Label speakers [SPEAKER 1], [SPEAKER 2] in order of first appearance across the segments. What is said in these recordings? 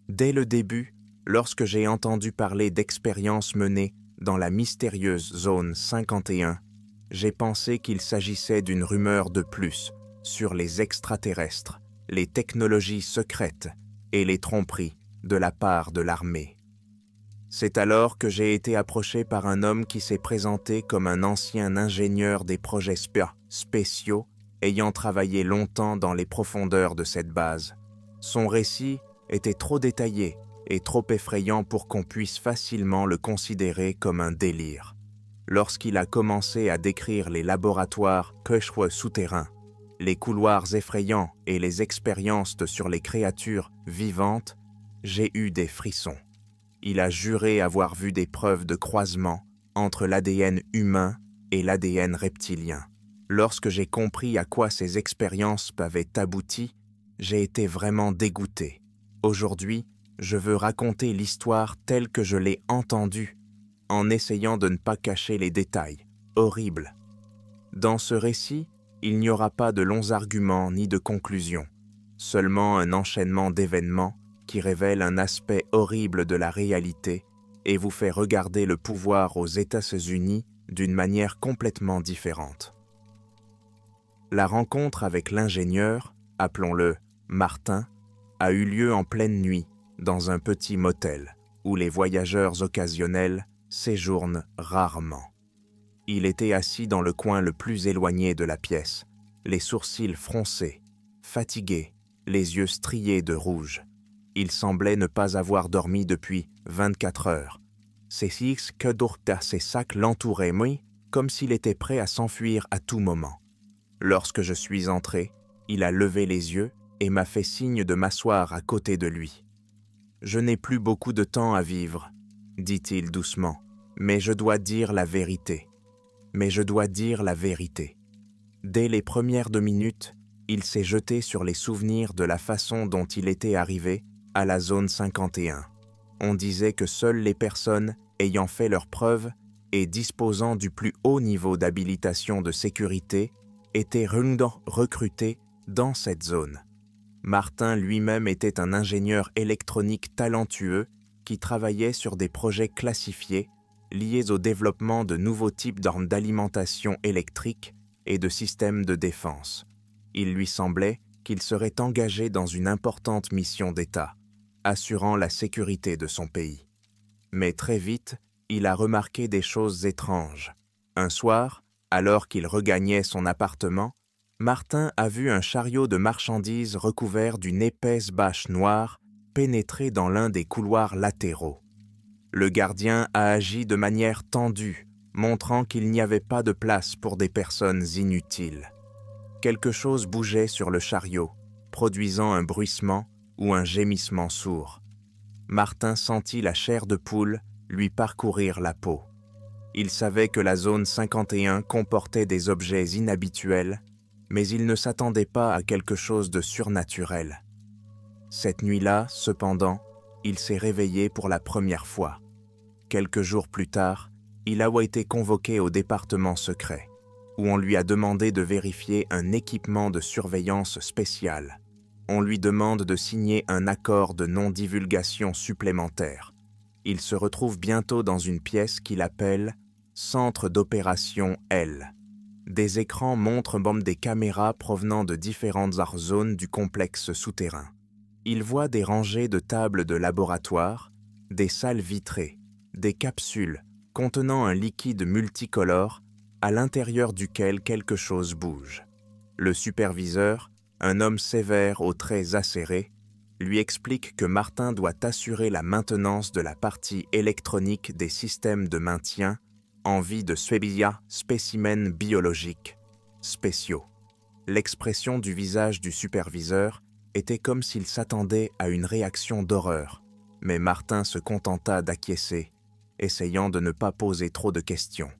[SPEAKER 1] Dès le début, lorsque j'ai entendu parler d'expériences menées dans la mystérieuse zone 51, j'ai pensé qu'il s'agissait d'une rumeur de plus sur les extraterrestres, les technologies secrètes et les tromperies de la part de l'armée. C'est alors que j'ai été approché par un homme qui s'est présenté comme un ancien ingénieur des projets spéciaux ayant travaillé longtemps dans les profondeurs de cette base. Son récit était trop détaillé et trop effrayant pour qu'on puisse facilement le considérer comme un délire. Lorsqu'il a commencé à décrire les laboratoires souterrains, les couloirs effrayants et les expériences sur les créatures vivantes, j'ai eu des frissons. Il a juré avoir vu des preuves de croisement entre l'ADN humain et l'ADN reptilien. Lorsque j'ai compris à quoi ces expériences avaient abouti, j'ai été vraiment dégoûté. Aujourd'hui, je veux raconter l'histoire telle que je l'ai entendue, en essayant de ne pas cacher les détails horribles. Dans ce récit, il n'y aura pas de longs arguments ni de conclusions, seulement un enchaînement d'événements qui révèle un aspect horrible de la réalité et vous fait regarder le pouvoir aux États-Unis d'une manière complètement différente. La rencontre avec l'ingénieur, appelons-le Martin, a eu lieu en pleine nuit dans un petit motel où les voyageurs occasionnels séjournent rarement. Il était assis dans le coin le plus éloigné de la pièce, les sourcils froncés, fatigué, les yeux striés de rouge. Il semblait ne pas avoir dormi depuis 24 heures. Ses sacs l'entouraient, comme s'il était prêt à s'enfuir à tout moment. Lorsque je suis entré, il a levé les yeux et m'a fait signe de m'asseoir à côté de lui. « Je n'ai plus beaucoup de temps à vivre, » dit-il doucement, « mais je dois dire la vérité. Dès les premières 2 minutes, il s'est jeté sur les souvenirs de la façon dont il était arrivé à la zone 51. On disait que seules les personnes ayant fait leurs preuves et disposant du plus haut niveau d'habilitation de sécurité étaient recrutées dans cette zone. Martin lui-même était un ingénieur électronique talentueux qui travaillait sur des projets classifiés liés au développement de nouveaux types d'armes d'alimentation électrique et de systèmes de défense. Il lui semblait qu'il serait engagé dans une importante mission d'État, assurant la sécurité de son pays. Mais très vite, il a remarqué des choses étranges. Un soir, alors qu'il regagnait son appartement, Martin a vu un chariot de marchandises recouvert d'une épaisse bâche noire pénétrer dans l'un des couloirs latéraux. Le gardien a agi de manière tendue, montrant qu'il n'y avait pas de place pour des personnes inutiles. Quelque chose bougeait sur le chariot, produisant un bruissement ou un gémissement sourd. Martin sentit la chair de poule lui parcourir la peau. Il savait que la zone 51 comportait des objets inhabituels, mais il ne s'attendait pas à quelque chose de surnaturel. Cette nuit-là, cependant, il s'est réveillé pour la première fois. Quelques jours plus tard, il a été convoqué au département secret, où on lui a demandé de vérifier un équipement de surveillance spécial. On lui demande de signer un accord de non-divulgation supplémentaire. Il se retrouve bientôt dans une pièce qu'il appelle « Centre d'opération L ». Des écrans montrent des caméras provenant de différentes zones du complexe souterrain. Il voit des rangées de tables de laboratoire, des salles vitrées, des capsules contenant un liquide multicolore à l'intérieur duquel quelque chose bouge. Le superviseur, un homme sévère aux traits acérés, lui explique que Martin doit assurer la maintenance de la partie électronique des systèmes de maintien en vie de spécimens biologiques spéciaux. L'expression du visage du superviseur était comme s'il s'attendait à une réaction d'horreur, mais Martin se contenta d'acquiescer, essayant de ne pas poser trop de questions.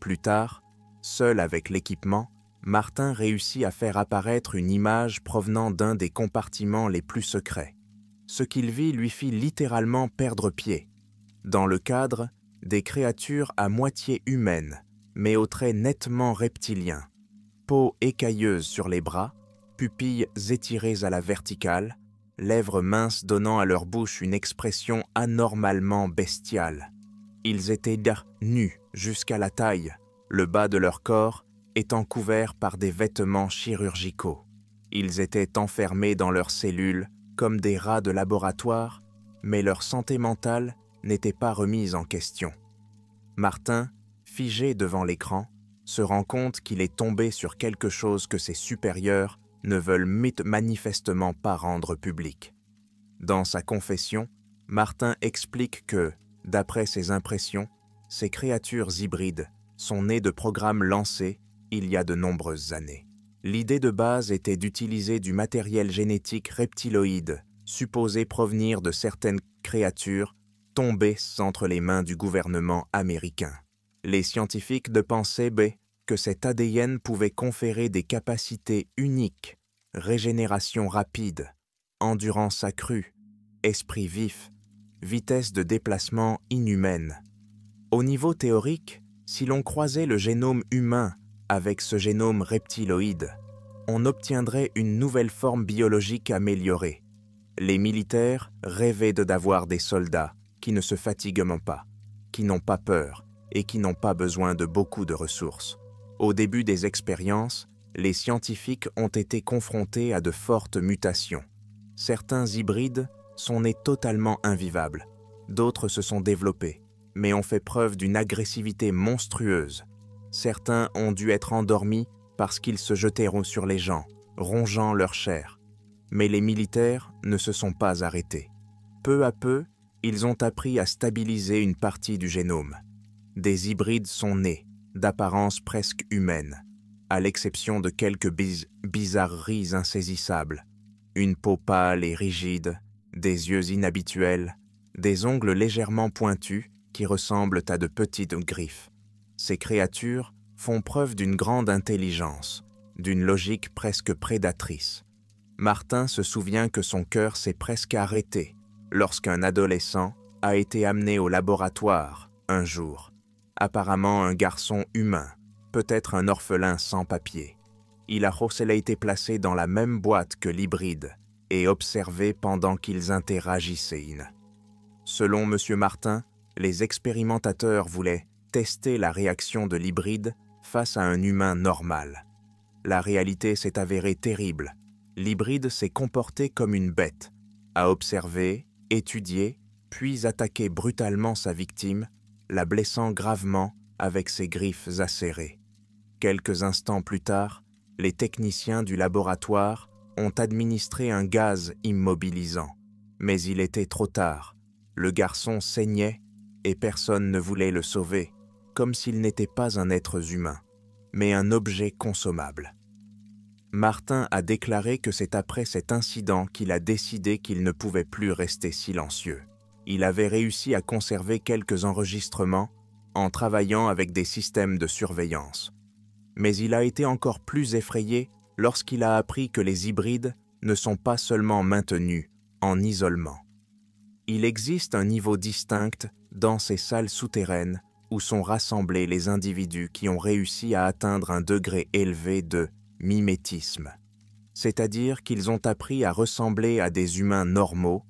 [SPEAKER 1] Plus tard, seul avec l'équipement, Martin réussit à faire apparaître une image provenant d'un des compartiments les plus secrets. Ce qu'il vit lui fit littéralement perdre pied. Dans le cadre, des créatures à moitié humaines, mais aux traits nettement reptiliens, peau écailleuse sur les bras, pupilles étirées à la verticale, lèvres minces donnant à leur bouche une expression anormalement bestiale. Ils étaient nus jusqu'à la taille, le bas de leur corps étant couvert par des vêtements chirurgicaux. Ils étaient enfermés dans leurs cellules comme des rats de laboratoire, mais leur santé mentale n'était pas remise en question. Martin, figé devant l'écran, se rend compte qu'il est tombé sur quelque chose que ses supérieurs ne veulent manifestement pas rendre public. Dans sa confession, Martin explique que, d'après ses impressions, ces créatures hybrides sont nées de programmes lancés il y a de nombreuses années. L'idée de base était d'utiliser du matériel génétique reptiloïde, supposé provenir de certaines créatures tombées entre les mains du gouvernement américain. Les scientifiques pensaient que cet ADN pouvait conférer des capacités uniques, régénération rapide, endurance accrue, esprit vif, vitesse de déplacement inhumaine. Au niveau théorique, si l'on croisait le génome humain avec ce génome reptiloïde, on obtiendrait une nouvelle forme biologique améliorée. Les militaires rêvaient d'avoir des soldats qui ne se fatiguent pas, qui n'ont pas peur et qui n'ont pas besoin de beaucoup de ressources. Au début des expériences, les scientifiques ont été confrontés à de fortes mutations. Certains hybrides sont nés totalement invivables, d'autres se sont développés, mais ont fait preuve d'une agressivité monstrueuse. Certains ont dû être endormis parce qu'ils se jetaient sur les gens, rongeant leur chair. Mais les militaires ne se sont pas arrêtés. Peu à peu, ils ont appris à stabiliser une partie du génome. Des hybrides sont nés, d'apparence presque humaine, à l'exception de quelques bizarreries insaisissables. Une peau pâle et rigide, des yeux inhabituels, des ongles légèrement pointus qui ressemblent à de petites griffes. Ces créatures font preuve d'une grande intelligence, d'une logique presque prédatrice. Martin se souvient que son cœur s'est presque arrêté lorsqu'un adolescent a été amené au laboratoire un jour. Apparemment un garçon humain, peut-être un orphelin sans papier. Il a été placé dans la même boîte que l'hybride et observé pendant qu'ils interagissaient. Selon M. Martin, les expérimentateurs voulaient tester la réaction de l'hybride face à un humain normal. La réalité s'est avérée terrible. L'hybride s'est comporté comme une bête, a observé, étudié, puis attaqué brutalement sa victime, la blessant gravement avec ses griffes acérées. Quelques instants plus tard, les techniciens du laboratoire ont administré un gaz immobilisant. Mais il était trop tard. Le garçon saignait et personne ne voulait le sauver, comme s'il n'était pas un être humain, mais un objet consommable. Martin a déclaré que c'est après cet incident qu'il a décidé qu'il ne pouvait plus rester silencieux. Il avait réussi à conserver quelques enregistrements en travaillant avec des systèmes de surveillance. Mais il a été encore plus effrayé lorsqu'il a appris que les hybrides ne sont pas seulement maintenus en isolement. Il existe un niveau distinct dans ces salles souterraines où sont rassemblés les individus qui ont réussi à atteindre un degré élevé de mimétisme, c'est-à-dire qu'ils ont appris à ressembler à des humains normaux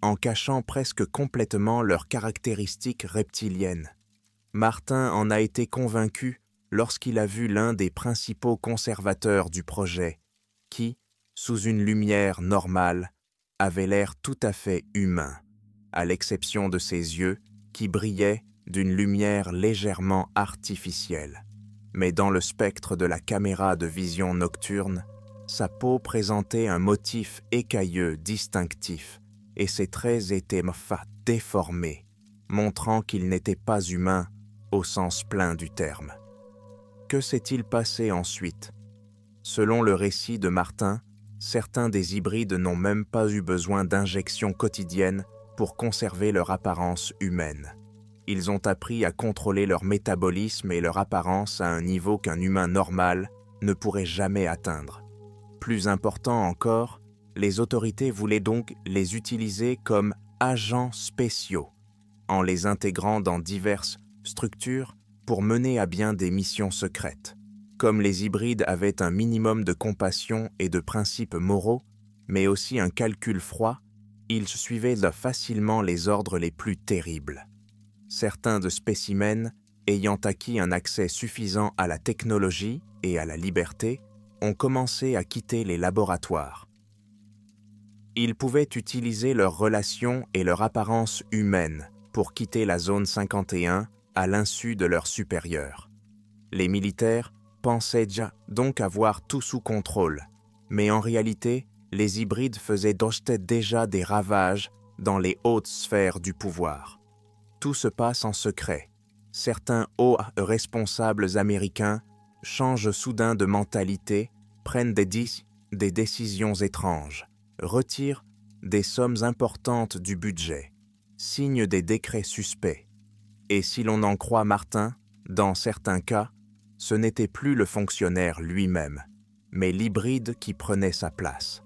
[SPEAKER 1] en cachant presque complètement leurs caractéristiques reptiliennes. Martin en a été convaincu lorsqu'il a vu l'un des principaux conservateurs du projet, qui, sous une lumière normale, avait l'air tout à fait humain, à l'exception de ses yeux qui brillaient d'une lumière légèrement artificielle. Mais dans le spectre de la caméra de vision nocturne, sa peau présentait un motif écailleux distinctif et ses traits étaient déformés, montrant qu'il n'était pas humain au sens plein du terme. Que s'est-il passé ensuite? Selon le récit de Martin, certains des hybrides n'ont même pas eu besoin d'injections quotidiennes pour conserver leur apparence humaine. Ils ont appris à contrôler leur métabolisme et leur apparence à un niveau qu'un humain normal ne pourrait jamais atteindre. Plus important encore, les autorités voulaient donc les utiliser comme agents spéciaux, en les intégrant dans diverses structures pour mener à bien des missions secrètes. Comme les hybrides avaient un minimum de compassion et de principes moraux, mais aussi un calcul froid, ils suivaient facilement les ordres les plus terribles. Certains de spécimens, ayant acquis un accès suffisant à la technologie et à la liberté, ont commencé à quitter les laboratoires. Ils pouvaient utiliser leurs relations et leur apparence humaine pour quitter la zone 51 à l'insu de leurs supérieurs. Les militaires pensaient donc avoir tout sous contrôle, mais en réalité, les hybrides faisaient déjà des ravages dans les hautes sphères du pouvoir. Tout se passe en secret. Certains hauts responsables américains changent soudain de mentalité, prennent des décisions étranges, retirent des sommes importantes du budget, signent des décrets suspects. Et si l'on en croit Martin, dans certains cas, ce n'était plus le fonctionnaire lui-même, mais l'hybride qui prenait sa place.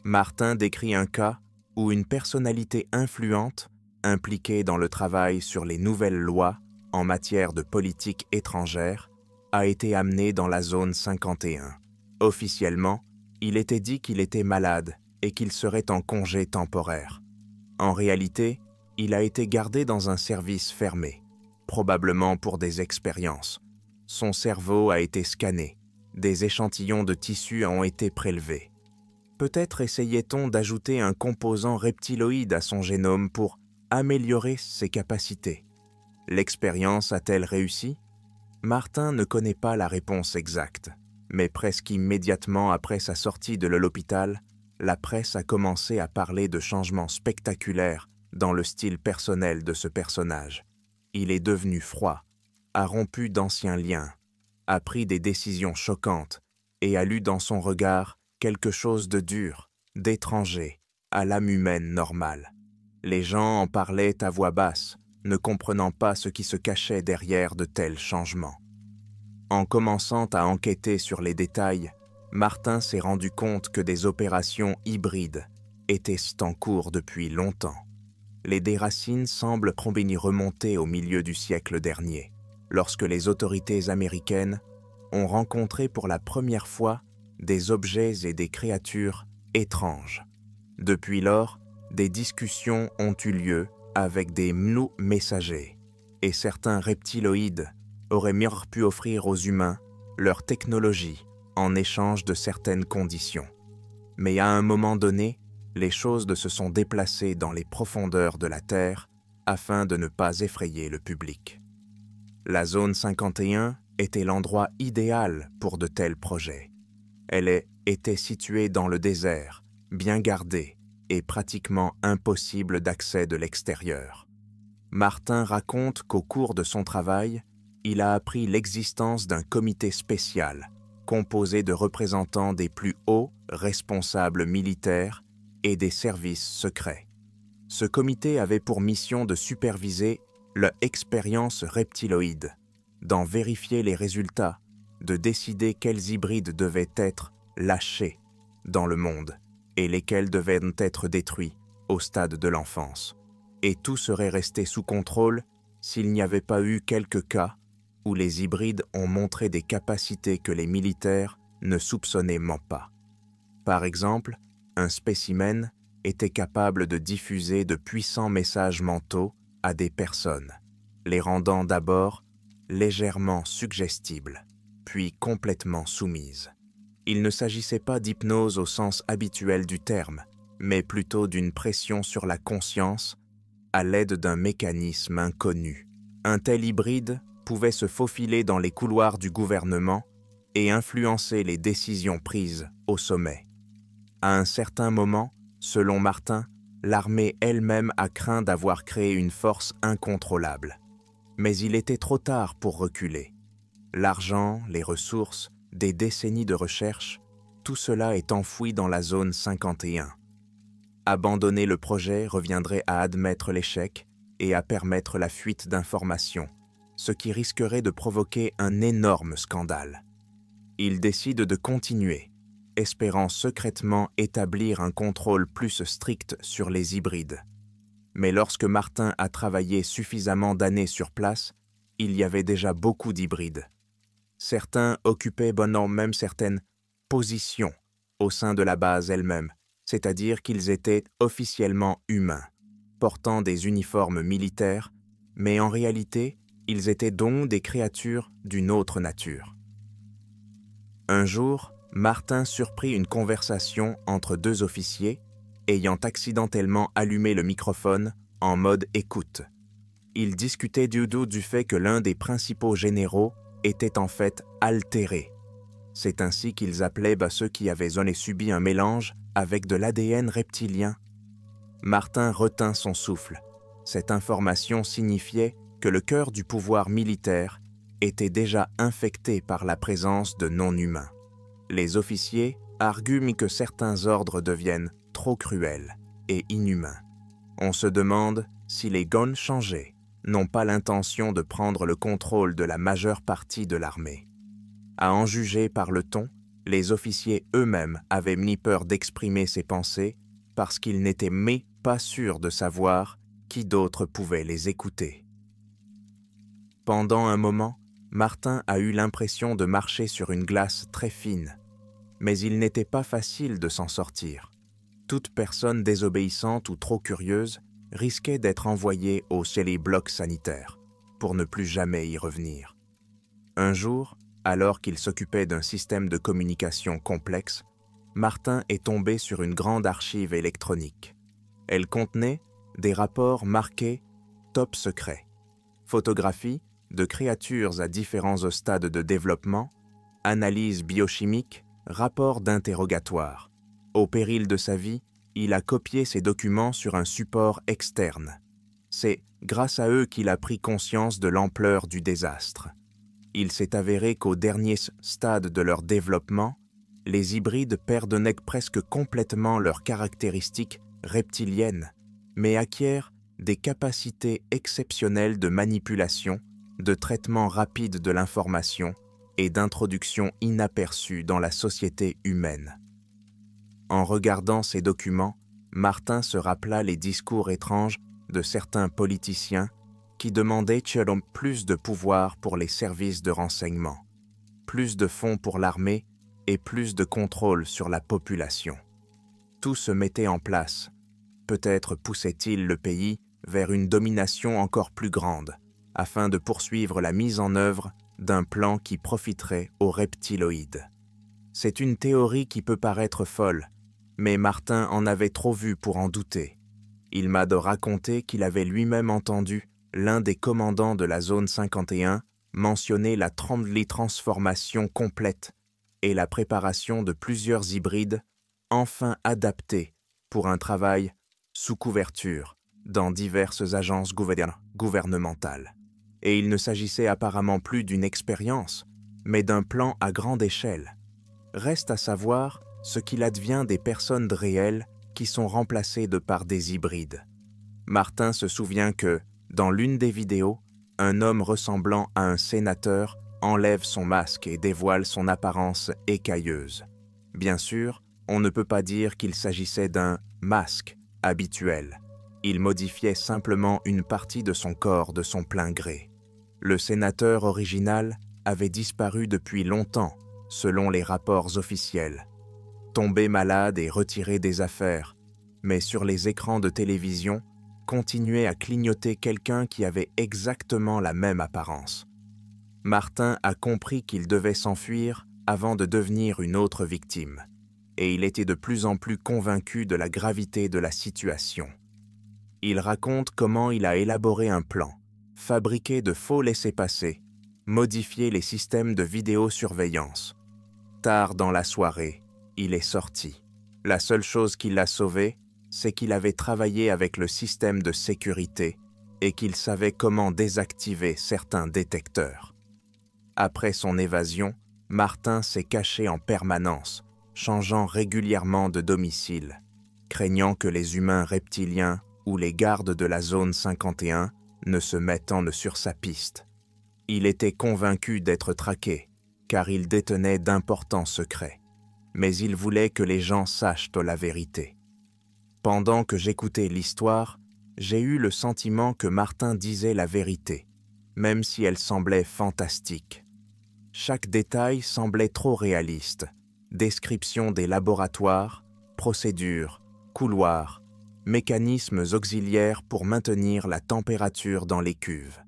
[SPEAKER 1] Martin décrit un cas où une personnalité influente, impliquée dans le travail sur les nouvelles lois en matière de politique étrangère, a été amené dans la zone 51. Officiellement, il était dit qu'il était malade et qu'il serait en congé temporaire. En réalité, il a été gardé dans un service fermé, probablement pour des expériences. Son cerveau a été scanné, des échantillons de tissu ont été prélevés. Peut-être essayait-on d'ajouter un composant reptiloïde à son génome pour améliorer ses capacités. L'expérience a-t-elle réussi? Martin ne connaît pas la réponse exacte, mais presque immédiatement après sa sortie de l'hôpital, la presse a commencé à parler de changements spectaculaires dans le style personnel de ce personnage. Il est devenu froid, a rompu d'anciens liens, a pris des décisions choquantes et a lu dans son regard quelque chose de dur, d'étranger, à l'âme humaine normale. Les gens en parlaient à voix basse, ne comprenant pas ce qui se cachait derrière de tels changements. En commençant à enquêter sur les détails, Martin s'est rendu compte que des opérations hybrides étaient en cours depuis longtemps. Les déracines semblent remonter au milieu du siècle dernier, lorsque les autorités américaines ont rencontré pour la première fois des objets et des créatures étranges. Depuis lors, des discussions ont eu lieu avec des messagers, et certains reptiloïdes auraient mieux pu offrir aux humains leur technologie en échange de certaines conditions. Mais à un moment donné, les choses se sont déplacées dans les profondeurs de la Terre afin de ne pas effrayer le public. La zone 51 était l'endroit idéal pour de tels projets. Elle était située dans le désert, bien gardée et pratiquement impossible d'accès de l'extérieur. Martin raconte qu'au cours de son travail, il a appris l'existence d'un comité spécial, composé de représentants des plus hauts responsables militaires et des services secrets. Ce comité avait pour mission de superviser l'expérience reptiloïde, d'en vérifier les résultats, de décider quels hybrides devaient être lâchés dans le monde et lesquels devaient être détruits au stade de l'enfance. Et tout serait resté sous contrôle s'il n'y avait pas eu quelques cas où les hybrides ont montré des capacités que les militaires ne soupçonnaient pas. Par exemple, un spécimen était capable de diffuser de puissants messages mentaux à des personnes, les rendant d'abord légèrement suggestibles, puis complètement soumises. Il ne s'agissait pas d'hypnose au sens habituel du terme, mais plutôt d'une pression sur la conscience à l'aide d'un mécanisme inconnu. Un tel hybride pouvait se faufiler dans les couloirs du gouvernement et influencer les décisions prises au sommet. À un certain moment, selon Martin, l'armée elle-même a craint d'avoir créé une force incontrôlable. Mais il était trop tard pour reculer. L'argent, les ressources, des décennies de recherche, tout cela est enfoui dans la zone 51. Abandonner le projet reviendrait à admettre l'échec et à permettre la fuite d'informations, ce qui risquerait de provoquer un énorme scandale. Il décide de continuer, espérant secrètement établir un contrôle plus strict sur les hybrides. Mais lorsque Martin a travaillé suffisamment d'années sur place, il y avait déjà beaucoup d'hybrides. Certains occupaient même certaines positions au sein de la base elle-même, c'est-à-dire qu'ils étaient officiellement humains, portant des uniformes militaires, mais en réalité, ils étaient donc des créatures d'une autre nature. Un jour, Martin surprit une conversation entre deux officiers, ayant accidentellement allumé le microphone en mode écoute. Ils discutaient du fait que l'un des principaux généraux était en fait altéré. C'est ainsi qu'ils appelaient ceux qui avaient subi un mélange avec de l'ADN reptilien. Martin retint son souffle. Cette information signifiait que le cœur du pouvoir militaire était déjà infecté par la présence de non-humains. Les officiers arguent que certains ordres deviennent trop cruels et inhumains. On se demande si les Gon changés n'ont pas l'intention de prendre le contrôle de la majeure partie de l'armée. À en juger par le ton, les officiers eux-mêmes avaient mis peur d'exprimer ces pensées parce qu'ils n'étaient pas sûrs de savoir qui d'autre pouvait les écouter. Pendant un moment, Martin a eu l'impression de marcher sur une glace très fine, mais il n'était pas facile de s'en sortir. Toute personne désobéissante ou trop curieuse risquait d'être envoyée chez les blocs sanitaires, pour ne plus jamais y revenir. Un jour, alors qu'il s'occupait d'un système de communication complexe, Martin est tombé sur une grande archive électronique. Elle contenait des rapports marqués « Top secret », photographies de créatures à différents stades de développement, analyses biochimiques, rapports d'interrogatoire. Au péril de sa vie, il a copié ces documents sur un support externe. C'est grâce à eux qu'il a pris conscience de l'ampleur du désastre. Il s'est avéré qu'au dernier stade de leur développement, les hybrides perdent presque complètement leurs caractéristiques reptiliennes, mais acquièrent des capacités exceptionnelles de manipulation, de traitement rapide de l'information et d'introduction inaperçue dans la société humaine. En regardant ces documents, Martin se rappela les discours étranges de certains politiciens qui demandaient plus de pouvoir pour les services de renseignement, plus de fonds pour l'armée et plus de contrôle sur la population. Tout se mettait en place. Peut-être poussait-il le pays vers une domination encore plus grande, afin de poursuivre la mise en œuvre d'un plan qui profiterait aux reptiloïdes. C'est une théorie qui peut paraître folle, mais Martin en avait trop vu pour en douter. Il m'a raconté qu'il avait lui-même entendu l'un des commandants de la zone 51 mentionner la transformation complète et la préparation de plusieurs hybrides enfin adaptés pour un travail sous couverture dans diverses agences gouvernementales. Et il ne s'agissait apparemment plus d'une expérience, mais d'un plan à grande échelle. Reste à savoir ce qu'il advient des personnes réelles qui sont remplacées par des hybrides. Martin se souvient que, dans l'une des vidéos, un homme ressemblant à un sénateur enlève son masque et dévoile son apparence écailleuse. Bien sûr, on ne peut pas dire qu'il s'agissait d'un masque habituel. Il modifiait simplement une partie de son corps de son plein gré. Le sénateur original avait disparu depuis longtemps, selon les rapports officiels. Tombé malade et retiré des affaires, mais sur les écrans de télévision, continuait à clignoter quelqu'un qui avait exactement la même apparence. Martin a compris qu'il devait s'enfuir avant de devenir une autre victime, et il était de plus en plus convaincu de la gravité de la situation. Il raconte comment il a élaboré un plan, fabriqué de faux laissez-passer, modifié les systèmes de vidéosurveillance. Tard dans la soirée, il est sorti. La seule chose qui l'a sauvé, c'est qu'il avait travaillé avec le système de sécurité et qu'il savait comment désactiver certains détecteurs. Après son évasion, Martin s'est caché en permanence, changeant régulièrement de domicile, craignant que les humains reptiliens ou les gardes de la zone 51 ne se mettent sur sa piste. Il était convaincu d'être traqué, car il détenait d'importants secrets, mais il voulait que les gens sachent la vérité. Pendant que j'écoutais l'histoire, j'ai eu le sentiment que Martin disait la vérité, même si elle semblait fantastique. Chaque détail semblait trop réaliste. Description des laboratoires, procédures, couloirs, mécanismes auxiliaires pour maintenir la température dans les cuves.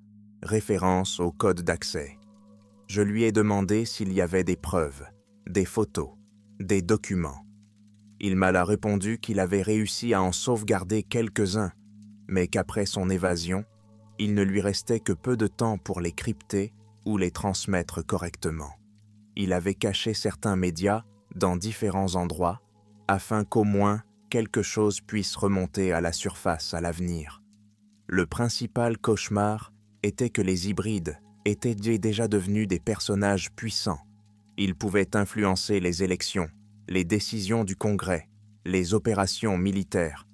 [SPEAKER 1] Référence au code d'accès. Je lui ai demandé s'il y avait des preuves, des photos, des documents. Il m'a répondu qu'il avait réussi à en sauvegarder quelques-uns, mais qu'après son évasion, il ne lui restait que peu de temps pour les crypter ou les transmettre correctement. Il avait caché certains médias dans différents endroits, afin qu'au moins quelque chose puisse remonter à la surface à l'avenir. Le principal cauchemar était que les hybrides étaient déjà devenus des personnages puissants. Ils pouvaient influencer les élections, les décisions du Congrès, les opérations militaires.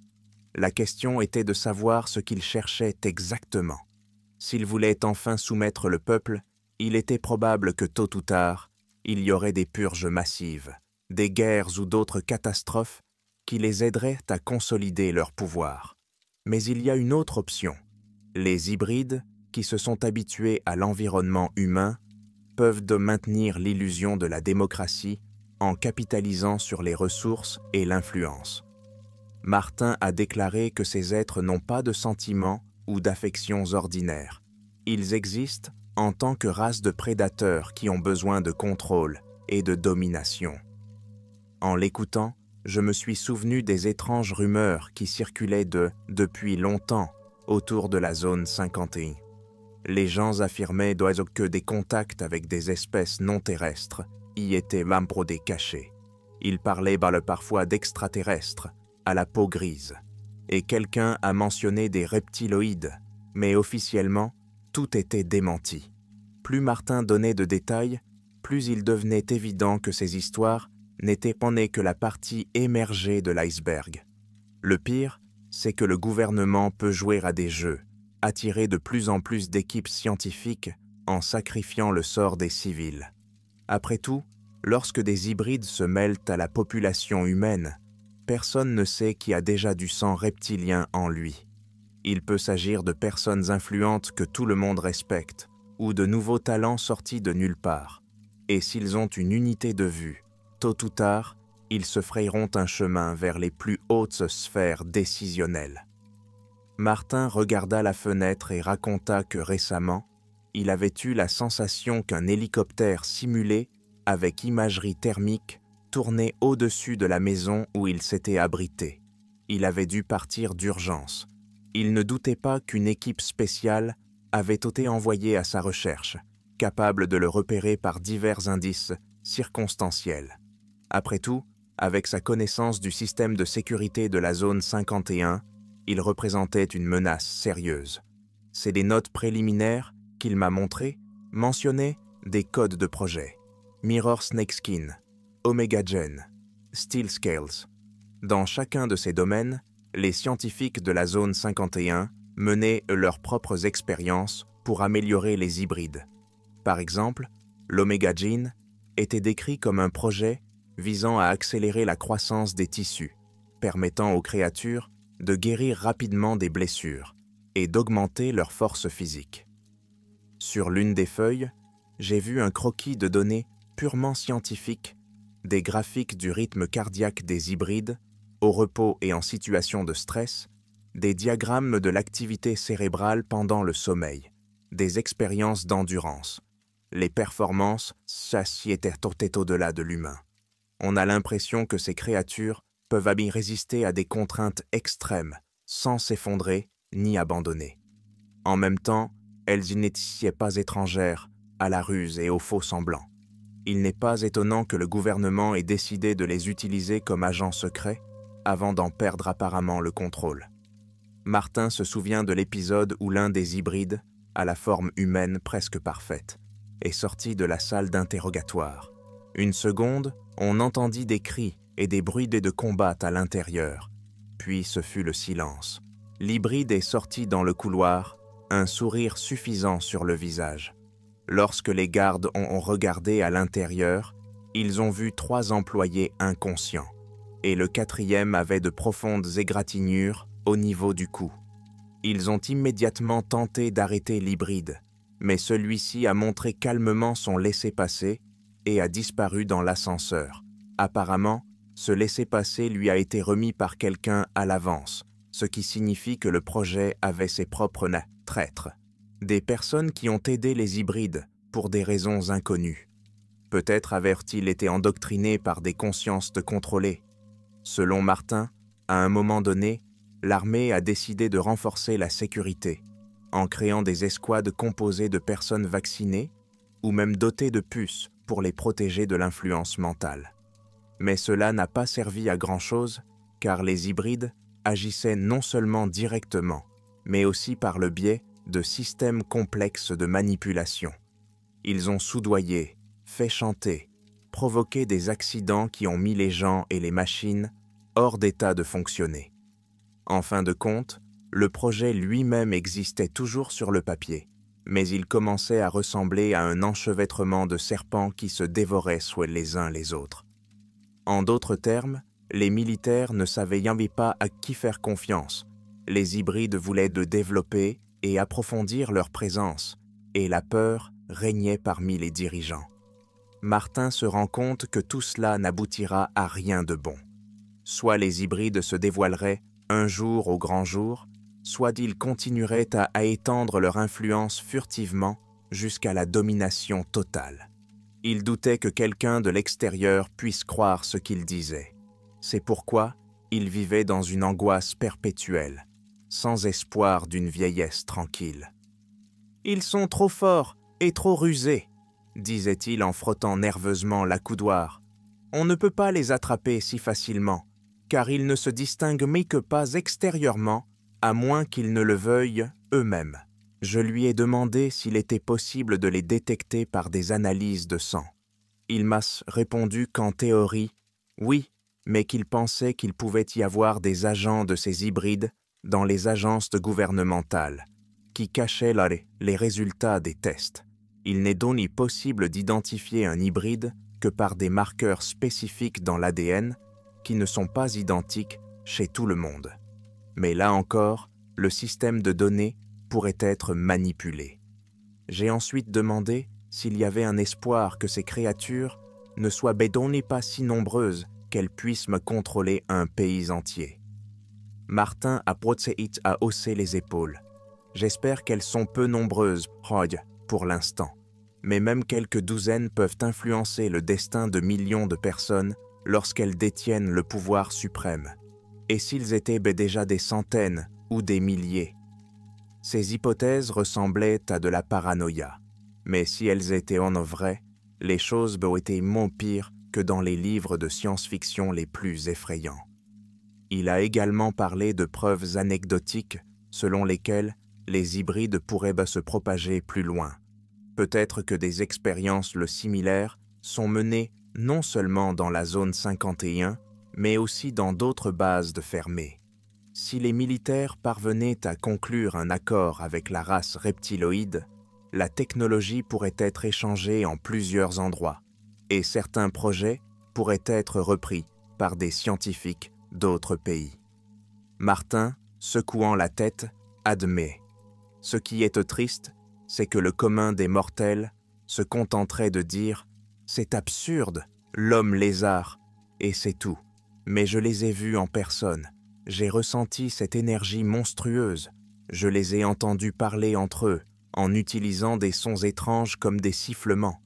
[SPEAKER 1] La question était de savoir ce qu'ils cherchaient exactement. S'ils voulaient enfin soumettre le peuple, il était probable que tôt ou tard, il y aurait des purges massives, des guerres ou d'autres catastrophes qui les aideraient à consolider leur pouvoir. Mais il y a une autre option. Les hybrides, qui se sont habitués à l'environnement humain, peuvent maintenir l'illusion de la démocratie en capitalisant sur les ressources et l'influence. Martin a déclaré que ces êtres n'ont pas de sentiments ou d'affections ordinaires. Ils existent en tant que race de prédateurs qui ont besoin de contrôle et de domination. En l'écoutant, je me suis souvenu des étranges rumeurs qui circulaient depuis longtemps autour de la zone 51. Les gens affirmaient que des contacts avec des espèces non terrestres y étaient membrodés cachés. Ils parlaient parfois d'extraterrestres, à la peau grise. Et quelqu'un a mentionné des reptiloïdes, mais officiellement, tout était démenti. Plus Martin donnait de détails, plus il devenait évident que ces histoires n'étaient pas que la partie émergée de l'iceberg. Le pire, c'est que le gouvernement peut jouer à des jeux, attirer de plus en plus d'équipes scientifiques en sacrifiant le sort des civils. Après tout, lorsque des hybrides se mêlent à la population humaine, personne ne sait qui a déjà du sang reptilien en lui. Il peut s'agir de personnes influentes que tout le monde respecte, ou de nouveaux talents sortis de nulle part. Et s'ils ont une unité de vue, tôt ou tard, ils se frayeront un chemin vers les plus hautes sphères décisionnelles. Martin regarda la fenêtre et raconta que récemment, il avait eu la sensation qu'un hélicoptère simulé, avec imagerie thermique, tournait au-dessus de la maison où il s'était abrité. Il avait dû partir d'urgence. Il ne doutait pas qu'une équipe spéciale avait été envoyée à sa recherche, capable de le repérer par divers indices circonstanciels. Après tout, avec sa connaissance du système de sécurité de la zone 51, il représentait une menace sérieuse. C'est des notes préliminaires qu'il m'a montrées mentionnaient des codes de projet. Mirror Snakeskin, Omega Gen, Steel Scales. Dans chacun de ces domaines, les scientifiques de la zone 51 menaient leurs propres expériences pour améliorer les hybrides. Par exemple, l'Omega Gene était décrit comme un projet visant à accélérer la croissance des tissus, permettant aux créatures de guérir rapidement des blessures et d'augmenter leur force physique. Sur l'une des feuilles, j'ai vu un croquis de données purement scientifiques, des graphiques du rythme cardiaque des hybrides, au repos et en situation de stress, des diagrammes de l'activité cérébrale pendant le sommeil, des expériences d'endurance. Les performances étaient au-delà de l'humain. On a l'impression que ces créatures peuvent résister à des contraintes extrêmes, sans s'effondrer ni abandonner. En même temps, elles n'étaient pas étrangères à la ruse et aux faux semblants. Il n'est pas étonnant que le gouvernement ait décidé de les utiliser comme agents secrets avant d'en perdre apparemment le contrôle. Martin se souvient de l'épisode où l'un des hybrides, à la forme humaine presque parfaite, est sorti de la salle d'interrogatoire. Une seconde, on entendit des cris et des bruits de combat à l'intérieur. Puis ce fut le silence. L'hybride est sorti dans le couloir, un sourire suffisant sur le visage. Lorsque les gardes ont regardé à l'intérieur, ils ont vu 3 employés inconscients, et le 4e avait de profondes égratignures au niveau du cou. Ils ont immédiatement tenté d'arrêter l'hybride, mais celui-ci a montré calmement son laissez-passer et a disparu dans l'ascenseur, apparemment Ce laissez-passer lui a été remis par quelqu'un à l'avance, ce qui signifie que le projet avait ses propres traîtres. Des personnes qui ont aidé les hybrides pour des raisons inconnues. Peut-être avaient-ils été endoctrinés par des consciences contrôlées. Selon Martin, à un moment donné, l'armée a décidé de renforcer la sécurité, en créant des escouades composées de personnes vaccinées ou même dotées de puces pour les protéger de l'influence mentale. Mais cela n'a pas servi à grand-chose, car les hybrides agissaient non seulement directement, mais aussi par le biais de systèmes complexes de manipulation. Ils ont soudoyé, fait chanter, provoqué des accidents qui ont mis les gens et les machines hors d'état de fonctionner. En fin de compte, le projet lui-même existait toujours sur le papier, mais il commençait à ressembler à un enchevêtrement de serpents qui se dévoraient soit les uns les autres. En d'autres termes, les militaires ne savaient pas à qui faire confiance. Les hybrides voulaient de développer et approfondir leur présence, et la peur régnait parmi les dirigeants. Martin se rend compte que tout cela n'aboutira à rien de bon. Soit les hybrides se dévoileraient un jour au grand jour, soit ils continueraient à étendre leur influence furtivement jusqu'à la domination totale. Il doutait que quelqu'un de l'extérieur puisse croire ce qu'il disait. C'est pourquoi il vivait dans une angoisse perpétuelle, sans espoir d'une vieillesse tranquille. « Ils sont trop forts et trop rusés », disait-il en frottant nerveusement l'accoudoir. « On ne peut pas les attraper si facilement, car ils ne se distinguent que pas extérieurement, à moins qu'ils ne le veuillent eux-mêmes. » Je lui ai demandé s'il était possible de les détecter par des analyses de sang. Il m'a répondu qu'en théorie, oui, mais qu'il pensait qu'il pouvait y avoir des agents de ces hybrides dans les agences gouvernementales, qui cachaient les résultats des tests. Il n'est donc ni possible d'identifier un hybride que par des marqueurs spécifiques dans l'ADN qui ne sont pas identiques chez tout le monde. Mais là encore, le système de données pourrait être manipulé. J'ai ensuite demandé s'il y avait un espoir que ces créatures ne soient pas si nombreuses qu'elles puissent me contrôler un pays entier. Martin a haussé les épaules. J'espère qu'elles sont peu nombreuses, pour l'instant. Mais même quelques douzaines peuvent influencer le destin de millions de personnes lorsqu'elles détiennent le pouvoir suprême. Et s'ils étaient déjà des centaines ou des milliers? Ces hypothèses ressemblaient à de la paranoïa. Mais si elles étaient en vraies, les choses auraient été moins pires que dans les livres de science-fiction les plus effrayants. Il a également parlé de preuves anecdotiques selon lesquelles les hybrides pourraient se propager plus loin. Peut-être que des expériences similaires sont menées non seulement dans la zone 51, mais aussi dans d'autres bases fermées. Si les militaires parvenaient à conclure un accord avec la race reptiloïde, la technologie pourrait être échangée en plusieurs endroits, et certains projets pourraient être repris par des scientifiques d'autres pays. Martin, secouant la tête, admet. Ce qui est triste, c'est que le commun des mortels se contenterait de dire « c'est absurde, l'homme lézard », et c'est tout. Mais je les ai vus en personne, j'ai ressenti cette énergie monstrueuse, je les ai entendus parler entre eux, en utilisant des sons étranges comme des sifflements.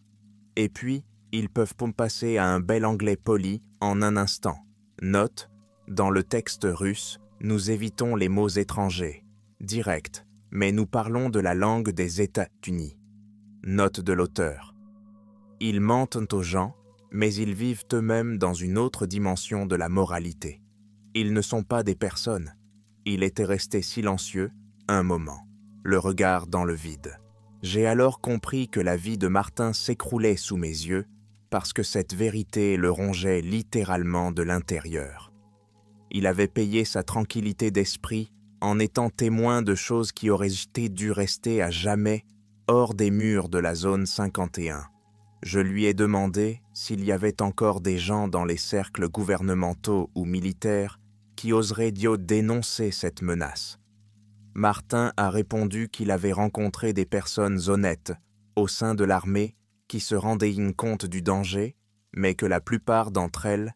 [SPEAKER 1] Et puis, ils peuvent passer à un bel anglais poli en un instant. Note, dans le texte russe, nous évitons les mots étrangers, directs, mais nous parlons de la langue des États-Unis. Note de l'auteur. Ils mentent aux gens, mais ils vivent eux-mêmes dans une autre dimension de la moralité. Ils ne sont pas des personnes. Il était resté silencieux un moment, le regard dans le vide. J'ai alors compris que la vie de Martin s'écroulait sous mes yeux parce que cette vérité le rongeait littéralement de l'intérieur. Il avait payé sa tranquillité d'esprit en étant témoin de choses qui auraient dû rester à jamais hors des murs de la zone 51. Je lui ai demandé s'il y avait encore des gens dans les cercles gouvernementaux ou militaires qui oseraient dénoncer cette menace. Martin a répondu qu'il avait rencontré des personnes honnêtes au sein de l'armée qui se rendaient compte du danger, mais que la plupart d'entre elles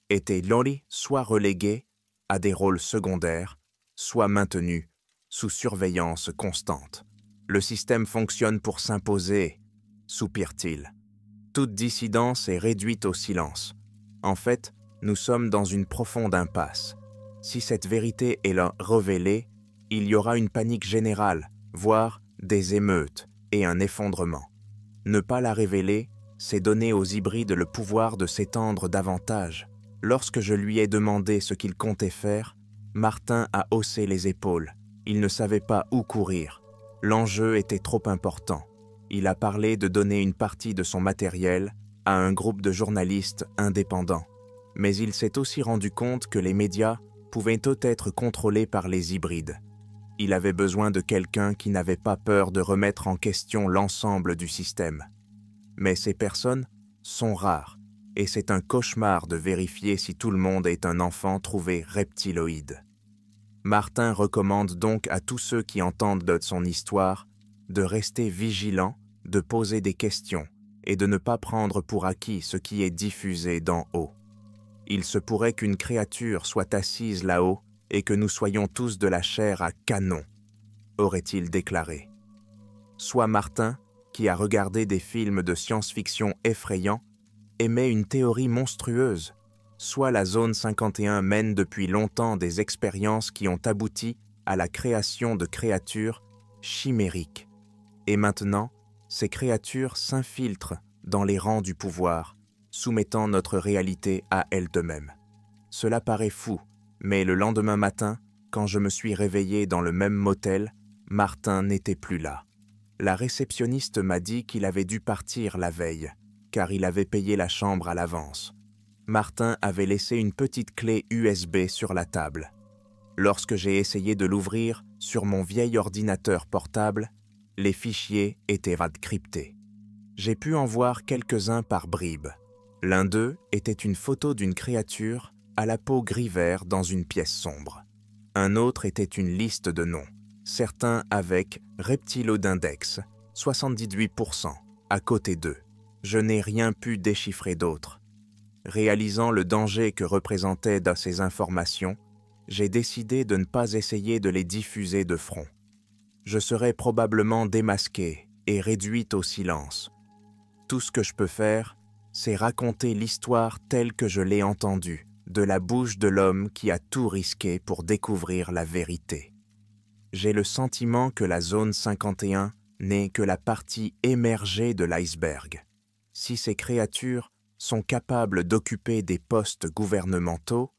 [SPEAKER 1] étaient soit relégués à des rôles secondaires, soit maintenus sous surveillance constante. Le système fonctionne pour s'imposer, soupire-t-il. Toute dissidence est réduite au silence. En fait, nous sommes dans une profonde impasse. Si cette vérité est révélée, il y aura une panique générale, voire des émeutes et un effondrement. Ne pas la révéler, c'est donner aux hybrides le pouvoir de s'étendre davantage. Lorsque je lui ai demandé ce qu'il comptait faire, Martin a haussé les épaules. Il ne savait pas où courir. L'enjeu était trop important. Il a parlé de donner une partie de son matériel à un groupe de journalistes indépendants. Mais il s'est aussi rendu compte que les médias pouvaient être contrôlés par les hybrides. Il avait besoin de quelqu'un qui n'avait pas peur de remettre en question l'ensemble du système. Mais ces personnes sont rares, et c'est un cauchemar de vérifier si tout le monde est un enfant trouvé reptiloïde. Martin recommande donc à tous ceux qui entendent de son histoire de rester vigilants, de poser des questions et de ne pas prendre pour acquis ce qui est diffusé d'en haut. Il se pourrait qu'une créature soit assise là-haut et que nous soyons tous de la chair à canon, aurait-il déclaré. Soit Martin, qui a regardé des films de science-fiction effrayants, émet une théorie monstrueuse, soit la zone 51 mène depuis longtemps des expériences qui ont abouti à la création de créatures chimériques. Et maintenant, ces créatures s'infiltrent dans les rangs du pouvoir, soumettant notre réalité à elles de même. Cela paraît fou, mais le lendemain matin, quand je me suis réveillé dans le même motel, Martin n'était plus là. La réceptionniste m'a dit qu'il avait dû partir la veille, car il avait payé la chambre à l'avance. Martin avait laissé une petite clé USB sur la table. Lorsque j'ai essayé de l'ouvrir sur mon vieil ordinateur portable, les fichiers étaient cryptés. J'ai pu en voir quelques-uns par bribes. L'un d'eux était une photo d'une créature à la peau gris-vert dans une pièce sombre. Un autre était une liste de noms, certains avec Reptilodindex, 78%, à côté d'eux. Je n'ai rien pu déchiffrer d'autre. Réalisant le danger que représentaient ces informations, j'ai décidé de ne pas essayer de les diffuser de front. Je serais probablement démasqué et réduite au silence. Tout ce que je peux faire, c'est raconter l'histoire telle que je l'ai entendue, de la bouche de l'homme qui a tout risqué pour découvrir la vérité. J'ai le sentiment que la zone 51 n'est que la partie émergée de l'iceberg. Si ces créatures sont capables d'occuper des postes gouvernementaux,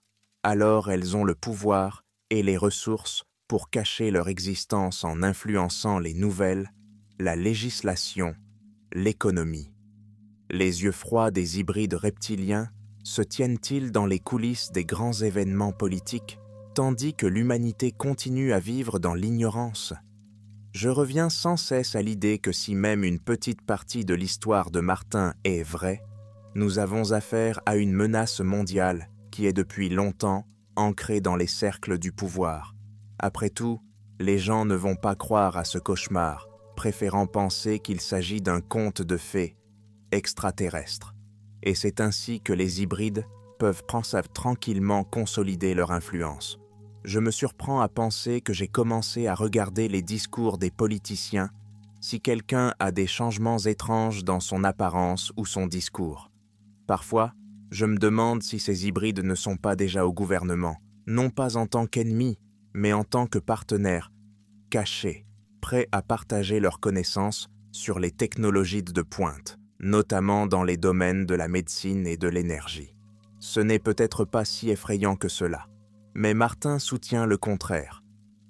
[SPEAKER 1] alors elles ont le pouvoir et les ressources pour cacher leur existence en influençant les nouvelles, la législation, l'économie. Les yeux froids des hybrides reptiliens se tiennent-ils dans les coulisses des grands événements politiques, tandis que l'humanité continue à vivre dans l'ignorance? Je reviens sans cesse à l'idée que si même une petite partie de l'histoire de Martin est vraie, nous avons affaire à une menace mondiale qui est depuis longtemps ancrée dans les cercles du pouvoir. Après tout, les gens ne vont pas croire à ce cauchemar, préférant penser qu'il s'agit d'un conte de fées extraterrestres. Et c'est ainsi que les hybrides peuvent tranquillement consolider leur influence. Je me surprends à penser que j'ai commencé à regarder les discours des politiciens si quelqu'un a des changements étranges dans son apparence ou son discours. Parfois, je me demande si ces hybrides ne sont pas déjà au gouvernement, non pas en tant qu'ennemis, mais en tant que partenaires, cachés, prêts à partager leurs connaissances sur les technologies de pointe, notamment dans les domaines de la médecine et de l'énergie. Ce n'est peut-être pas si effrayant que cela, mais Martin soutient le contraire.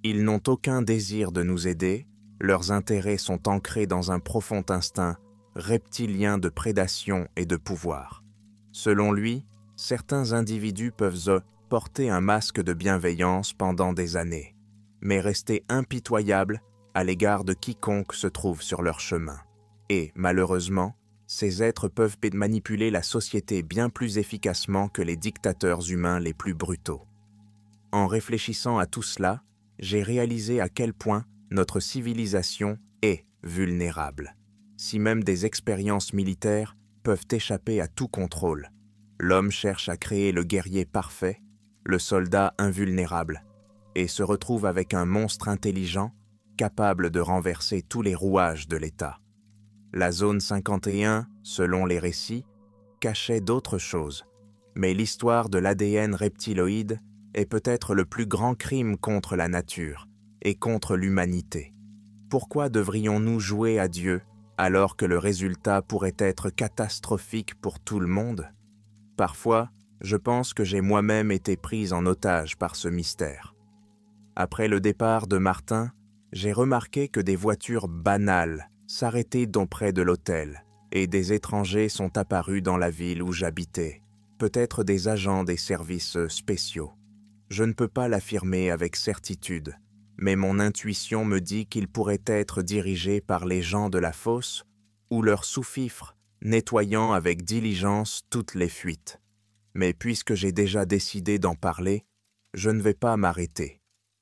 [SPEAKER 1] Ils n'ont aucun désir de nous aider, leurs intérêts sont ancrés dans un profond instinct reptilien de prédation et de pouvoir. Selon lui, certains individus peuvent porter un masque de bienveillance pendant des années, mais rester impitoyables à l'égard de quiconque se trouve sur leur chemin. Et, malheureusement, ces êtres peuvent manipuler la société bien plus efficacement que les dictateurs humains les plus brutaux. En réfléchissant à tout cela, j'ai réalisé à quel point notre civilisation est vulnérable. Si même des expériences militaires peuvent échapper à tout contrôle, L'homme cherche à créer le guerrier parfait, le soldat invulnérable, et se retrouve avec un monstre intelligent, capable de renverser tous les rouages de l'État. La zone 51, selon les récits, cachait d'autres choses, mais l'histoire de l'ADN reptiloïde est peut-être le plus grand crime contre la nature et contre l'humanité. Pourquoi devrions-nous jouer à Dieu alors que le résultat pourrait être catastrophique pour tout le monde? Parfois, je pense que j'ai moi-même été prise en otage par ce mystère. Après le départ de Martin, j'ai remarqué que des voitures banales s'arrêtaient près de l'hôtel et des étrangers sont apparus dans la ville où j'habitais, peut-être des agents des services spéciaux. Je ne peux pas l'affirmer avec certitude, mais mon intuition me dit qu'ils pourraient être dirigés par les gens de la fosse ou leurs sous-fifres, nettoyant avec diligence toutes les fuites. Mais puisque j'ai déjà décidé d'en parler, je ne vais pas m'arrêter.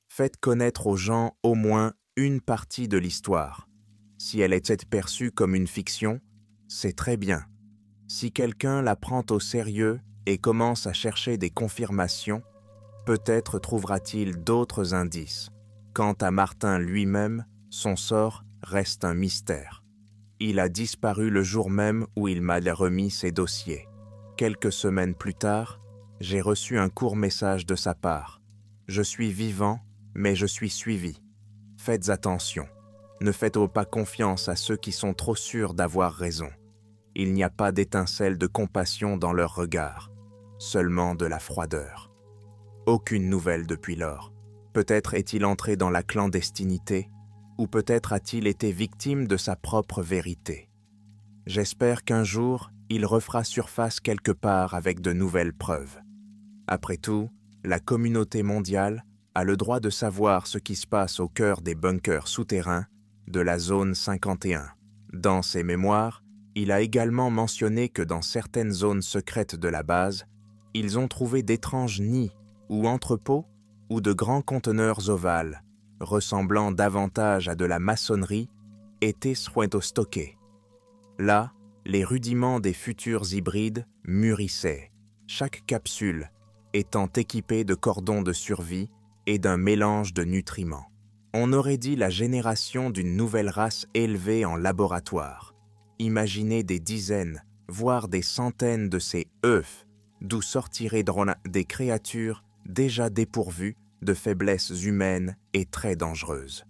[SPEAKER 1] Faites connaître aux gens au moins une partie de l'histoire. Si elle était perçue comme une fiction, c'est très bien. Si quelqu'un la prend au sérieux et commence à chercher des confirmations, peut-être trouvera-t-il d'autres indices. Quant à Martin lui-même, son sort reste un mystère. Il a disparu le jour même où il m'a remis ses dossiers. Quelques semaines plus tard, j'ai reçu un court message de sa part. Je suis vivant, mais je suis suivi. Faites attention. Ne faites pas confiance à ceux qui sont trop sûrs d'avoir raison. Il n'y a pas d'étincelle de compassion dans leur regard, seulement de la froideur. Aucune nouvelle depuis lors. Peut-être est-il entré dans la clandestinité, ou peut-être a-t-il été victime de sa propre vérité. J'espère qu'un jour, il refera surface quelque part avec de nouvelles preuves. Après tout, la communauté mondiale a le droit de savoir ce qui se passe au cœur des bunkers souterrains de la zone 51. Dans ses mémoires, il a également mentionné que dans certaines zones secrètes de la base, ils ont trouvé d'étranges nids ou entrepôts ou de grands conteneurs ovales, ressemblant davantage à de la maçonnerie, étaient stockés. Là, les rudiments des futurs hybrides mûrissaient, chaque capsule étant équipée de cordons de survie et d'un mélange de nutriments. On aurait dit la génération d'une nouvelle race élevée en laboratoire. Imaginez des dizaines, voire des centaines de ces œufs, d'où sortiraient des créatures déjà dépourvues de faiblesses humaines et très dangereuses.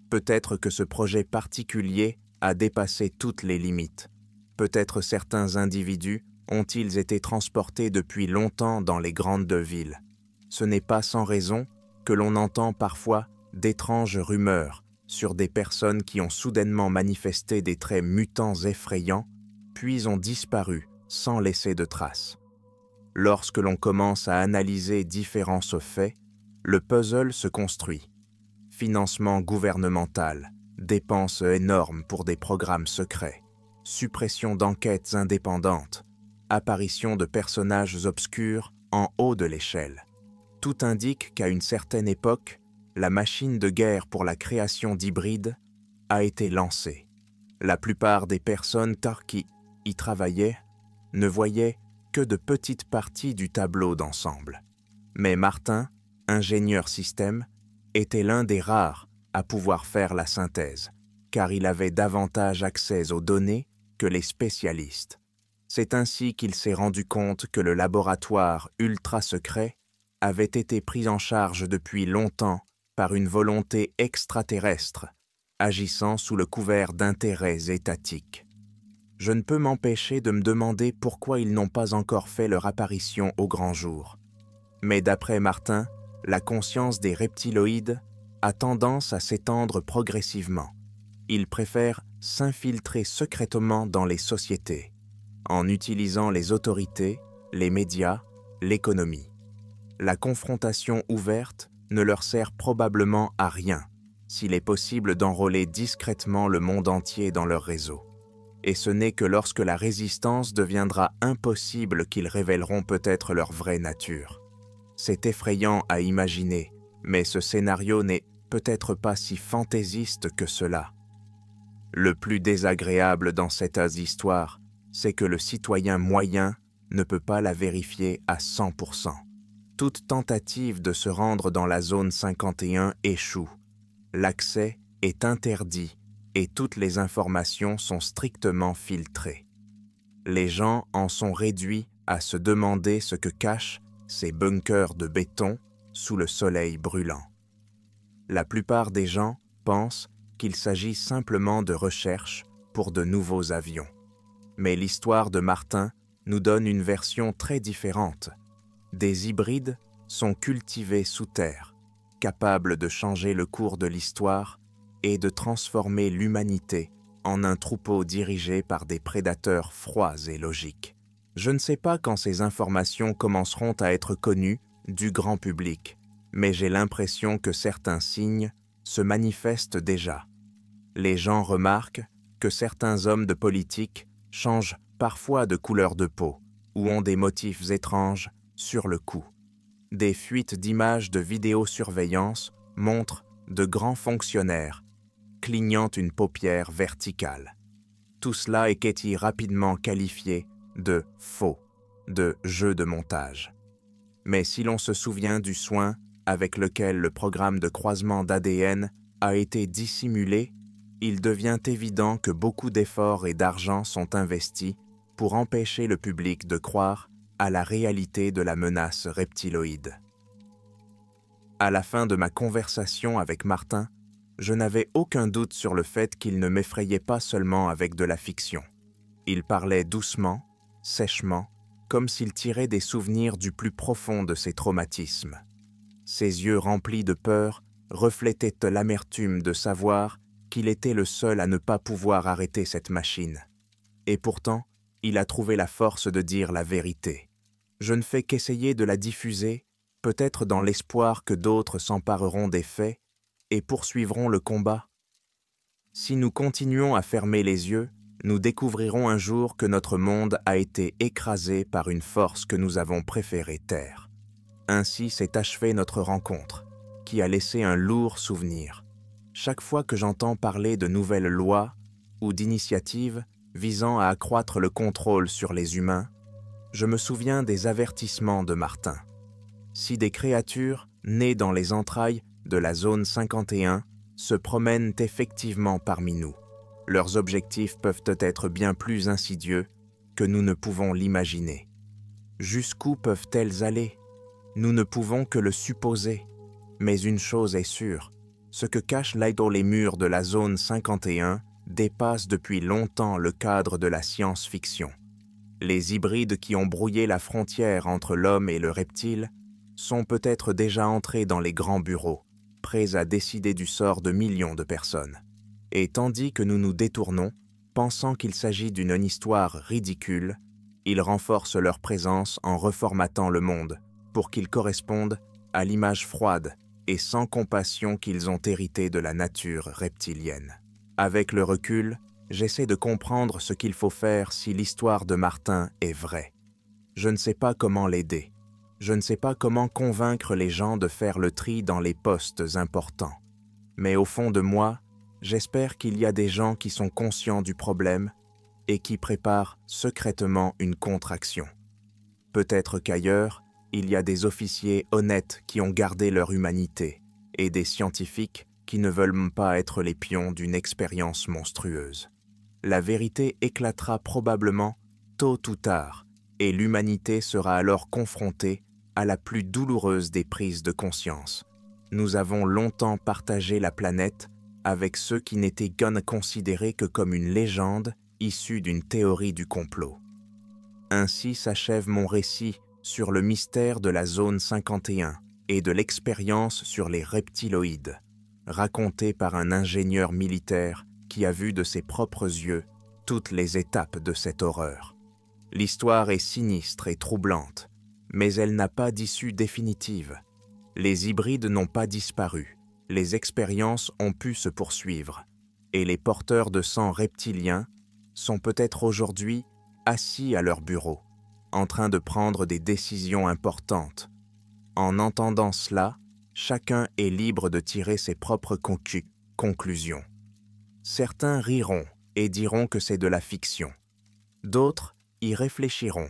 [SPEAKER 1] Peut-être que ce projet particulier a dépassé toutes les limites. Peut-être certains individus ont-ils été transportés depuis longtemps dans les grandes villes. Ce n'est pas sans raison que l'on entend parfois d'étranges rumeurs sur des personnes qui ont soudainement manifesté des traits mutants effrayants, puis ont disparu sans laisser de traces. Lorsque l'on commence à analyser différents faits, le puzzle se construit. Financement gouvernemental, dépenses énormes pour des programmes secrets, suppression d'enquêtes indépendantes, apparition de personnages obscurs en haut de l'échelle. Tout indique qu'à une certaine époque, la machine de guerre pour la création d'hybrides a été lancée. La plupart des personnes qui y travaillaient ne voyaient que de petites parties du tableau d'ensemble. Mais Martin, ingénieur système, était l'un des rares à pouvoir faire la synthèse, car il avait davantage accès aux données que les spécialistes. C'est ainsi qu'il s'est rendu compte que le laboratoire ultra secret avait été pris en charge depuis longtemps par une volonté extraterrestre, agissant sous le couvert d'intérêts étatiques. Je ne peux m'empêcher de me demander pourquoi ils n'ont pas encore fait leur apparition au grand jour. Mais d'après Martin, la conscience des reptiloïdes a tendance à s'étendre progressivement. Ils préfèrent s'infiltrer secrètement dans les sociétés, en utilisant les autorités, les médias, l'économie. La confrontation ouverte ne leur sert probablement à rien s'il est possible d'enrôler discrètement le monde entier dans leur réseau. Et ce n'est que lorsque la résistance deviendra impossible qu'ils révéleront peut-être leur vraie nature. C'est effrayant à imaginer, mais ce scénario n'est peut-être pas si fantaisiste que cela. Le plus désagréable dans cette histoire, c'est que le citoyen moyen ne peut pas la vérifier à 100%. Toute tentative de se rendre dans la zone 51 échoue. L'accès est interdit et toutes les informations sont strictement filtrées. Les gens en sont réduits à se demander ce que cachent ces bunkers de béton sous le soleil brûlant. La plupart des gens pensent qu'il s'agit simplement de recherches pour de nouveaux avions. Mais l'histoire de Martin nous donne une version très différente. Des hybrides sont cultivés sous terre, capables de changer le cours de l'histoire et de transformer l'humanité en un troupeau dirigé par des prédateurs froids et logiques. Je ne sais pas quand ces informations commenceront à être connues du grand public, mais j'ai l'impression que certains signes se manifestent déjà. Les gens remarquent que certains hommes de politique changent parfois de couleur de peau ou ont des motifs étranges sur le cou. Des fuites d'images de vidéosurveillance montrent de grands fonctionnaires clignant une paupière verticale. Tout cela est rapidement qualifié de faux, de jeu de montage. Mais si l'on se souvient du soin avec lequel le programme de croisement d'ADN a été dissimulé, il devient évident que beaucoup d'efforts et d'argent sont investis pour empêcher le public de croire à la réalité de la menace reptiloïde. À la fin de ma conversation avec Martin, je n'avais aucun doute sur le fait qu'il ne m'effrayait pas seulement avec de la fiction. Il parlait doucement, sèchement, comme s'il tirait des souvenirs du plus profond de ses traumatismes. Ses yeux remplis de peur reflétaient l'amertume de savoir qu'il était le seul à ne pas pouvoir arrêter cette machine. Et pourtant, il a trouvé la force de dire la vérité. Je ne fais qu'essayer de la diffuser, peut-être dans l'espoir que d'autres s'empareront des faits et poursuivront le combat. Si nous continuons à fermer les yeux, nous découvrirons un jour que notre monde a été écrasé par une force que nous avons préféré taire. Ainsi s'est achevée notre rencontre, qui a laissé un lourd souvenir. Chaque fois que j'entends parler de nouvelles lois ou d'initiatives visant à accroître le contrôle sur les humains, je me souviens des avertissements de Martin. Si des créatures nées dans les entrailles de la zone 51 se promènent effectivement parmi nous, leurs objectifs peuvent être bien plus insidieux que nous ne pouvons l'imaginer. Jusqu'où peuvent-elles aller? Nous ne pouvons que le supposer. Mais une chose est sûre, ce que cachent dans les murs de la zone 51 dépasse depuis longtemps le cadre de la science-fiction. Les hybrides qui ont brouillé la frontière entre l'homme et le reptile sont peut-être déjà entrés dans les grands bureaux, prêts à décider du sort de millions de personnes. Et tandis que nous nous détournons, pensant qu'il s'agit d'une histoire ridicule, ils renforcent leur présence en reformatant le monde pour qu'il corresponde à l'image froide et sans compassion qu'ils ont héritée de la nature reptilienne. Avec le recul, j'essaie de comprendre ce qu'il faut faire si l'histoire de Martin est vraie. Je ne sais pas comment l'aider. Je ne sais pas comment convaincre les gens de faire le tri dans les postes importants. Mais au fond de moi, j'espère qu'il y a des gens qui sont conscients du problème et qui préparent secrètement une contre-action. Peut-être qu'ailleurs, il y a des officiers honnêtes qui ont gardé leur humanité et des scientifiques qui ne veulent pas être les pions d'une expérience monstrueuse. La vérité éclatera probablement tôt ou tard et l'humanité sera alors confrontée à la plus douloureuse des prises de conscience. Nous avons longtemps partagé la planète avec ceux qui n'étaient considérés que comme une légende issue d'une théorie du complot. Ainsi s'achève mon récit sur le mystère de la zone 51 et de l'expérience sur les reptiloïdes, raconté par un ingénieur militaire qui a vu de ses propres yeux toutes les étapes de cette horreur. L'histoire est sinistre et troublante, mais elle n'a pas d'issue définitive. Les hybrides n'ont pas disparu, les expériences ont pu se poursuivre, et les porteurs de sang reptilien sont peut-être aujourd'hui assis à leur bureau, en train de prendre des décisions importantes. En entendant cela, chacun est libre de tirer ses propres conclusions. Certains riront et diront que c'est de la fiction. D'autres y réfléchiront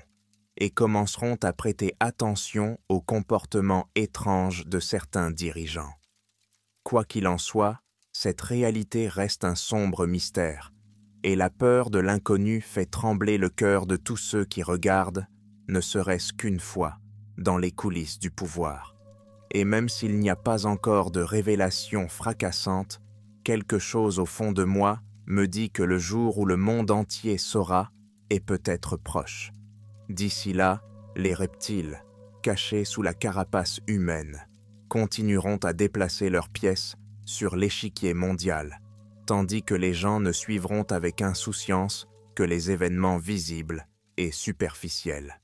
[SPEAKER 1] et commenceront à prêter attention aux comportements étranges de certains dirigeants. Quoi qu'il en soit, cette réalité reste un sombre mystère, et la peur de l'inconnu fait trembler le cœur de tous ceux qui regardent, ne serait-ce qu'une fois, dans les coulisses du pouvoir. Et même s'il n'y a pas encore de révélation fracassante, quelque chose au fond de moi me dit que le jour où le monde entier saura est peut-être proche. D'ici là, les reptiles, cachés sous la carapace humaine, continueront à déplacer leurs pièces sur l'échiquier mondial, tandis que les gens ne suivront avec insouciance que les événements visibles et superficiels.